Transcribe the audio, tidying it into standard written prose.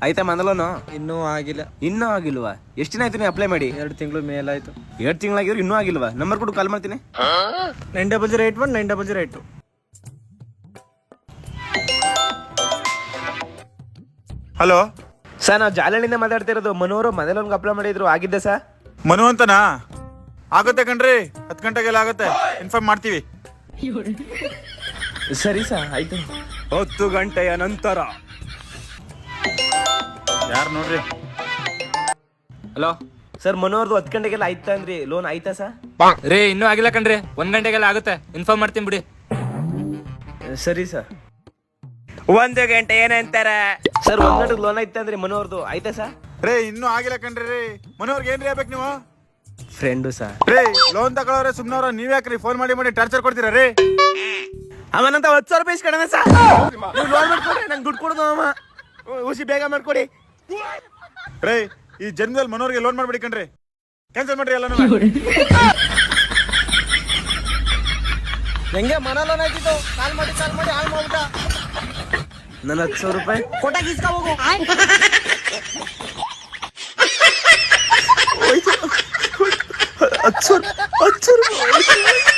ಆಯ್ತಾ ಮಂದಲೋನು? ಇನ್ನೂ ಆಗಿಲ್ಲ. ಇನ್ನೂ ಆಗಿಲ್ವಾ? ಎಷ್ಟು ದಿನ ಆಯ್ತು ನೀವು ಅಪ್ಲೈ ಮಾಡಿ? 2 ತಿಂಗಳು ಮೇಲಾಯ್ತು. 2 ತಿಂಗಳಾಗಿದ್ರು ಇನ್ನೂ ಆಗಿಲ್ವಾ? ನಂಬರ್ ಕೊಡು, ಕಾಲ್ ಮಾಡ್ತೀನಿ. 9081 9082. ಹಲೋ ಸರ್, ನಾವು ಜಾಲಹಳ್ಳಿಯಿಂದ ಮಾತಾಡ್ತಿರೋದು. ಮನೋರು ಮನೇಲೊಂದು ಅಪ್ಲೈ ಮಾಡಿದ್ರು, ಆಗಿದ್ದೆ ಸರ್? ಮನು ಅಂತನಾ? ಆಗುತ್ತೆ ಕಣ್ರಿ, 10 ಗಂಟೆಗೆಲ್ಲ ಆಗುತ್ತೆ, ಇನ್ಫಾರ್ಮ್ ಮಾಡ್ತೀವಿ. ಸರಿ ಸರ್, ಆಯ್ತು. 10 ಗಂಟೆಯ ನಂತರ. ಯಾರು ನೋಡ್ರಿ? ಹಲೋ ಸರ್, ಮನೋರ್ದು 10 ಗಂಟೆಗೆಲ್ಲ ಆಯ್ತಾ ಅಂದ್ರಿ, ಲೋನ್ ಆಯ್ತಾ ಸರ್? ರೇ ಇನ್ನೂ ಆಗಿಲ್ಲ ಕಣ್ರಿ, 1 ಗಂಟೆಗೆಲ್ಲ ಆಗುತ್ತೆ, ಇನ್ಫಾರ್ಮ್ ಮಾಡ್ತೀನಿ ಬಿಡಿ. ಸರಿ ಸರ್. 1 ಗಂಟೆ ಏನಂತಾರ ಸರ್? 1 ಗಂಟೆಗೆ ಲೋನ್ ಆಯ್ತಾ ಅಂದ್ರಿ ಮನೋರ್ದು, ಆಯ್ತಾ ಸರ್? ರೇ ಇನ್ನೂ ಆಗಿಲ್ಲ ಕಣ್ರಿ ರೀ. ಮನೋರ್ಗೆ ಏನ್ರಿ ಆಗ್ಬೇಕು ನೀವು? Friend sir. ರೇ ಲೋನ್ ತಗೊಳ್ಳೋರೆ ಸುಮ್ನವ್ರ, ನೀವ್ ಯಾಕ್ರಿ ಫೋನ್ ಮಾಡಿ ಟಾರ್ಚರ್ ಕೊಡ್ತೀರಾ ರೀ? ಅವನಂತ 10,000 ರೂಪಾಯಿ ಇಸ್ಕೊಡೋಣ ಸರ್. ನೀವು ಲೋನ್ ಮಾಡ್ಕೊಡಿ, ನಂಗೆ ದುಡ್ಡು ಕೊಡೋದು ಅಮ್ಮ. ಹುಸಿ ಬೇಗ ಮಾಡ್ಕೊಡಿ. ರೇ ಈ ಜನ್ಮದಲ್ಲಿ ಮನೋರ್ಗೆ ಲೋನ್ ಮಾಡ್ಬೇಡಿ ಕಣ್ರಿ, ಕ್ಯಾನ್ಸಲ್ ಮಾಡ್ರಿ ಎಲ್ಲ. ಹೆಂಗೆ ಮನ ಲೋನ್ ಆಯ್ತಿತ್ತು? ಕಾಲ್ ಮಾಡಿ ಹಾಳು ಮಾಡ್ಬಿಟ್ಟ. ನನ್ನ 10,000 ರೂಪಾಯಿ ಕೊಟ್ಟಾಗ ಇಸ್ಕೊ ಹೋಗು. 10,000 ರೂಪಾಯಿ